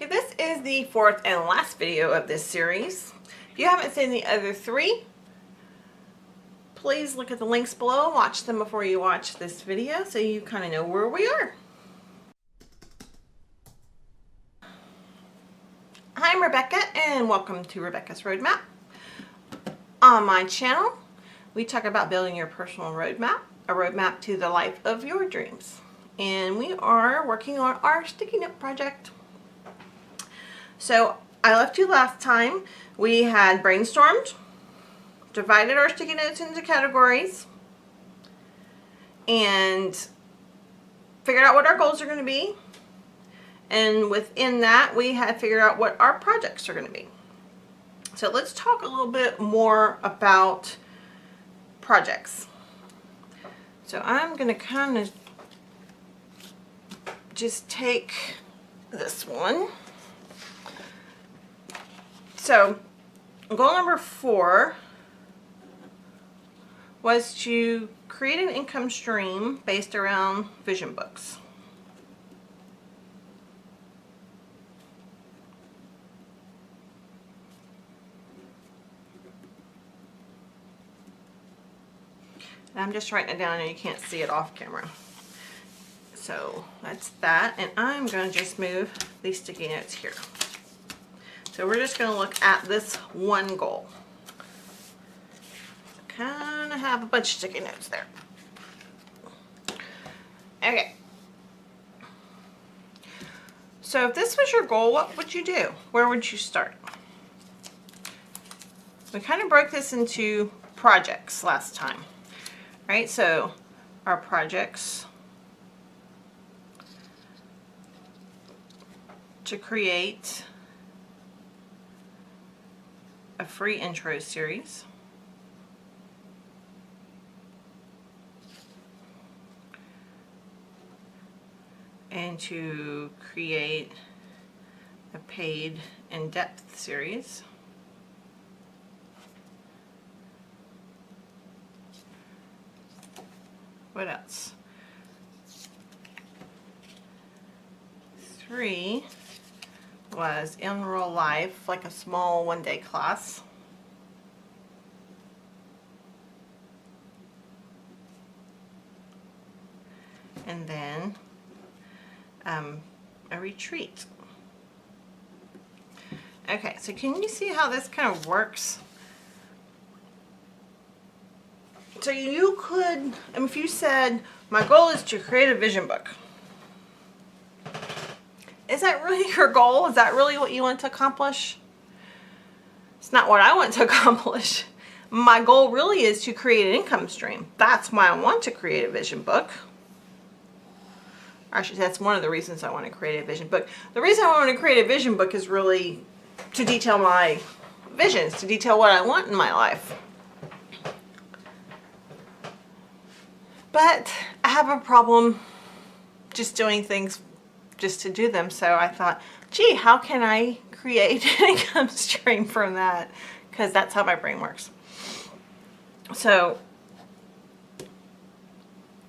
Okay, this is the fourth and last video of this series. If you haven't seen the other three, please look at the links below and watch them before you watch this video so you kind of know where we are. I'm Rebecca and welcome to Rebecca's Roadmap. On my channel, we talk about building your personal roadmap, a roadmap to the life of your dreams. And we are working on our sticky note project. So I left you last time. We had brainstormed, divided our sticky notes into categories, and figured out what our goals are going to be. And within that, we had figured out what our projects are going to be. So let's talk a little bit more about projects. So I'm going to kind of just take this one. So goal number 4 was to create an income stream based around vision books. And I'm just writing it down. I know you can't see it off camera. So that's that, and I'm going to just move these sticky notes here. So we're just going to look at this one goal. Kind of have a bunch of sticky notes there. Okay. So if this was your goal, what would you do? Where would you start? We kind of broke this into projects last time, right? So our projects to create a free intro series, and to create a paid in-depth series, what else? 3 was in real life, like a small one-day class. And then a retreat. Okay, so can you see how this kind of works? So you could, if you said, my goal is to create a vision book. Is that really your goal? Is that really what you want to accomplish? It's not what I want to accomplish. My goal really is to create an income stream. That's why I want to create a vision book. Actually, that's one of the reasons I want to create a vision book. The reason I want to create a vision book is really to detail my visions, to detail what I want in my life. But I have a problem just doing things just to do them, so I thought, gee, how can I create an income stream from that? Because that's how my brain works. So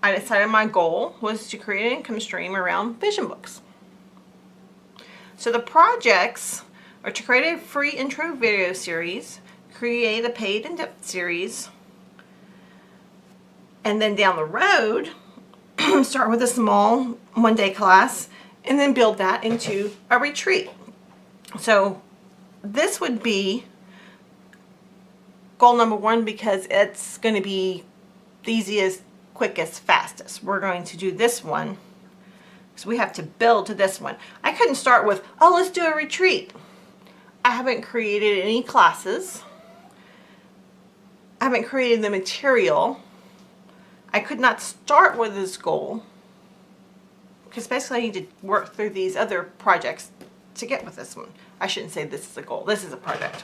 I decided my goal was to create an income stream around vision books. So the projects are to create a free intro video series, create a paid in-depth series, and then down the road, start with a small one-day class, and then build that into a retreat. So this would be goal number 1 because it's going to be the easiest, quickest, fastest. We're going to do this one, so we have to build to this one. I couldn't start with, oh, let's do a retreat. I haven't created any classes. I haven't created the material. I could not start with this goal because basically I need to work through these other projects to get with this one. I shouldn't say this is a goal. This is a project.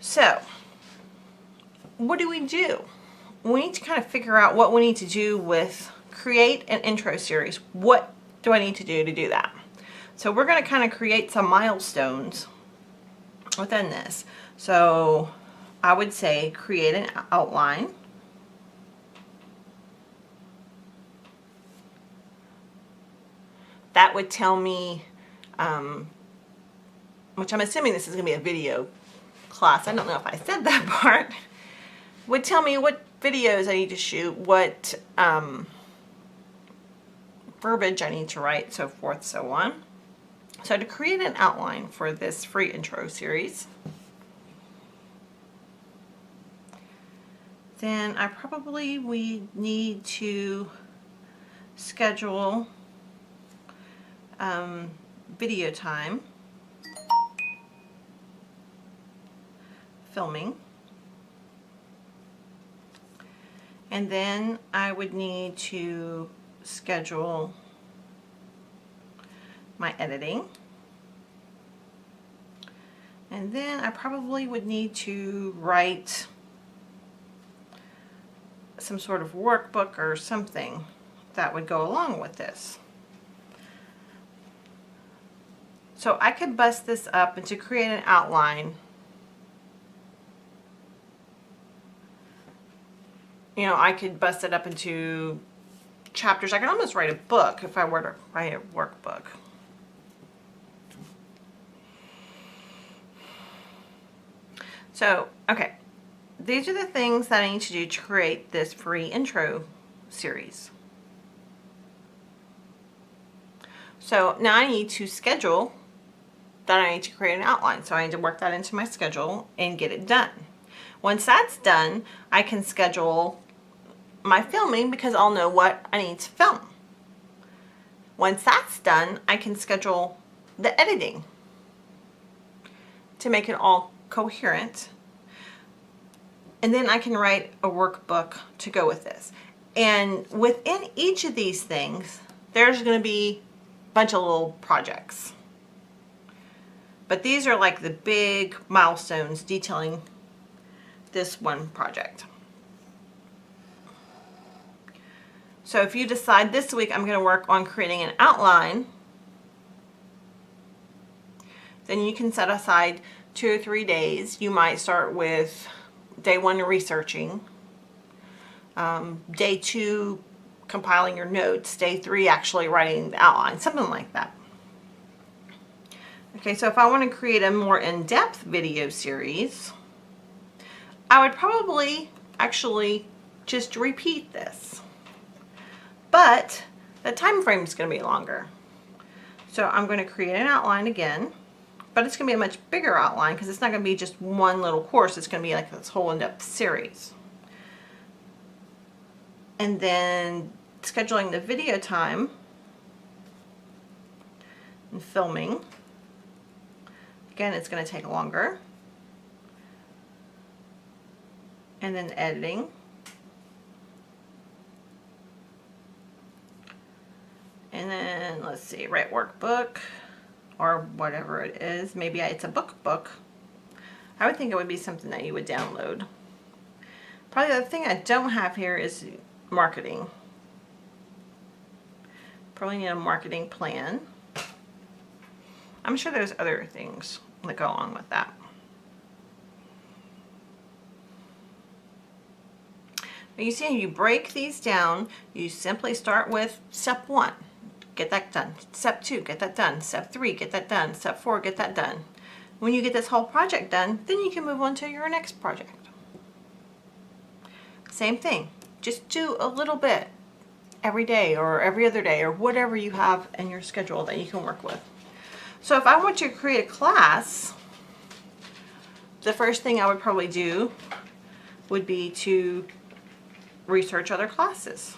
So what do? We need to kind of figure out what we need to do with create an intro series. What do I need to do that? So we're going to kind of create some milestones within this. So I would say create an outline, that would tell me, which I'm assuming this is going to be a video class. I don't know if I said that part. Would tell me what videos I need to shoot, what verbiage I need to write, so forth, so on. So to create an outline for this free intro series, then we need to schedule video time, filming, and then I would need to schedule my editing, and then I probably would need to write some sort of workbook or something that would go along with this. So I could bust this up and to create an outline. You know, I could bust it up into chapters. I could almost write a book if I were to write a workbook. So, okay, these are the things that I need to do to create this free intro series. So now I need to schedule that I need to create an outline. So I need to work that into my schedule and get it done. Once that's done, I can schedule my filming because I'll know what I need to film. Once that's done, I can schedule the editing to make it all coherent. And then I can write a workbook to go with this. And within each of these things, there's going to be a bunch of little projects. But these are like the big milestones detailing this one project. So if you decide this week I'm going to work on creating an outline, then you can set aside 2 or 3 days. You might start with day 1 researching, day 2 compiling your notes, day 3 actually writing the outline, something like that. Okay, so if I want to create a more in-depth video series, I would probably actually just repeat this. But the time frame is going to be longer. So I'm going to create an outline again, but it's going to be a much bigger outline because it's not going to be just one little course. It's going to be like this whole in-depth series. And then scheduling the video time and filming. Again, it's going to take longer. And then editing. And then, let's see, write workbook or whatever it is. Maybe it's a book. I would think it would be something that you would download. Probably the thing I don't have here is marketing. Probably need a marketing plan. I'm sure there's other things that go along with that. But you see, you break these down. You simply start with step 1. Get that done. Step 2, get that done. Step 3, get that done. Step 4, get that done. When you get this whole project done, then you can move on to your next project. Same thing. Just do a little bit every day or every other day or whatever you have in your schedule that you can work with. So if I want to create a class, the first thing I would probably do would be to research other classes.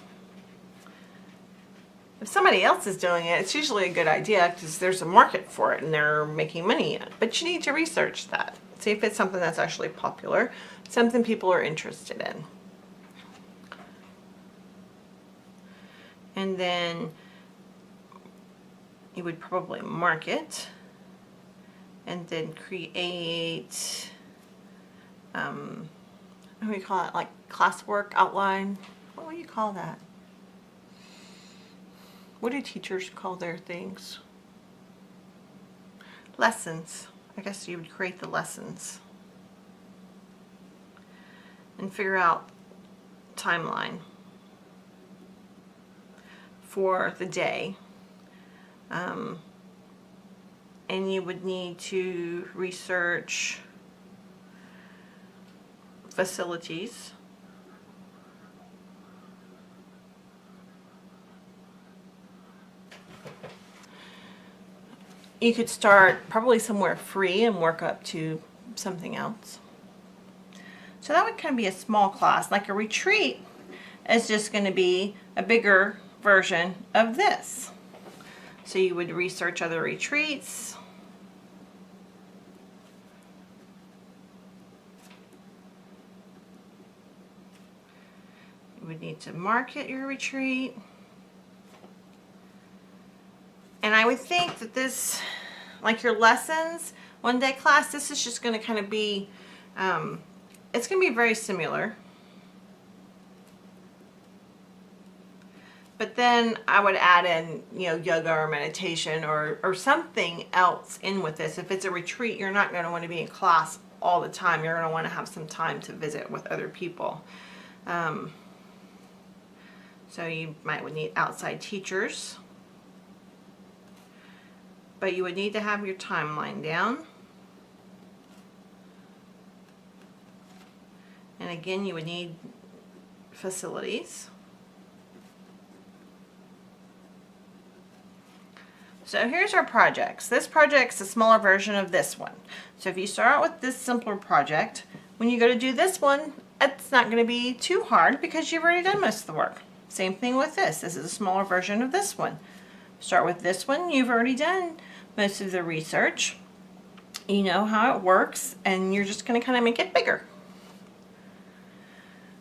If somebody else is doing it, it's usually a good idea because there's a market for it and they're making money in it. But you need to research that. See if it's something that's actually popular, something people are interested in. And then you would probably market and then create, what do we call it, like classwork outline? What would you call that? What do teachers call their things? Lessons. I guess you would create the lessons and figure out timeline for the day. And you would need to research facilities. You could start probably somewhere free and work up to something else. So that would kind of be a small class. Like a retreat is just going to be a bigger version of this. So you would research other retreats. You would need to market your retreat. And I would think that this, like your lessons, one-day class, this is just going to kind of be, it's going to be very similar. But then I would add in, you know, yoga or meditation or something else in with this. If it's a retreat, you're not going to want to be in class all the time. You're going to want to have some time to visit with other people. So you might need outside teachers. But you would need to have your timeline down. And again, you would need facilities. So here's our projects. This project's a smaller version of this one. So if you start out with this simpler project, when you go to do this one, it's not going to be too hard because you've already done most of the work. Same thing with this. This is a smaller version of this one. Start with this one. You've already done most of the research. You know how it works, and you're just going to kind of make it bigger.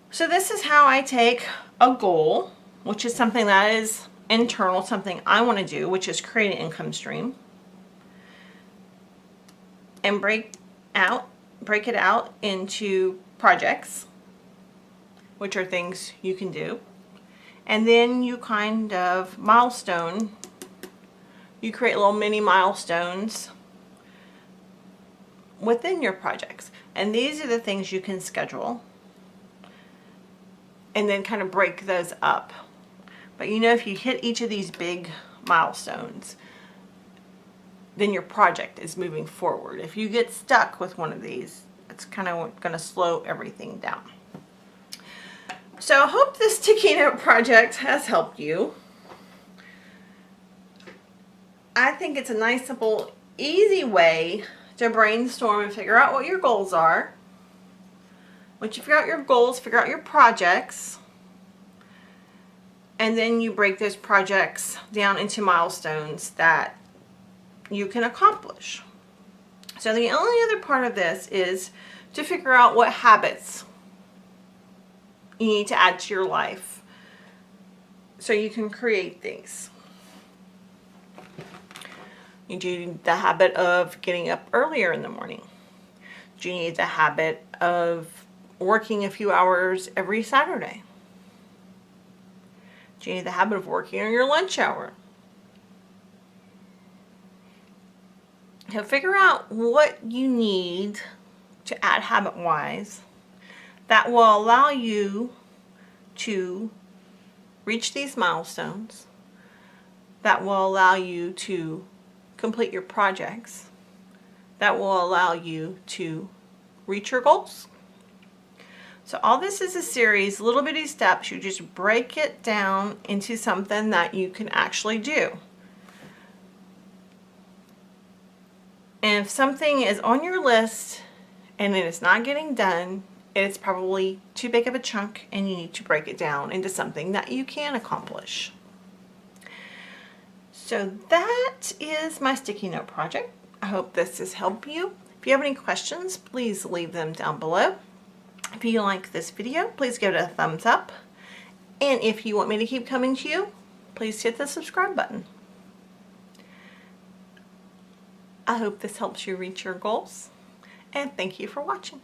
So this is how I take a goal, which is something that is internal, something I want to do, which is create an income stream, and break it out into projects, which are things you can do. And then you kind of you create little mini milestones within your projects. And these are the things you can schedule and then kind of break those up. But you know, if you hit each of these big milestones, then your project is moving forward. If you get stuck with one of these, it's kind of going to slow everything down. So I hope this sticky note project has helped you. I think it's a nice, simple, easy way to brainstorm and figure out what your goals are. Once you figure out your goals, figure out your projects, and then you break those projects down into milestones that you can accomplish. So the only other part of this is to figure out what habits you need to add to your life so you can create these. You do the habit of getting up earlier in the morning. Do you need the habit of working a few hours every Saturday? Do you need the habit of working on your lunch hour? So figure out what you need to add habit-wise that will allow you to reach these milestones, that will allow you to complete your projects, that will allow you to reach your goals. So all this is a series, little bitty steps. You just break it down into something that you can actually do. And if something is on your list and it is not getting done, it's probably too big of a chunk and you need to break it down into something that you can accomplish. So that is my sticky note project. I hope this has helped you. If you have any questions, please leave them down below. If you like this video, please give it a thumbs up. And if you want me to keep coming to you, please hit the subscribe button. I hope this helps you reach your goals, and thank you for watching.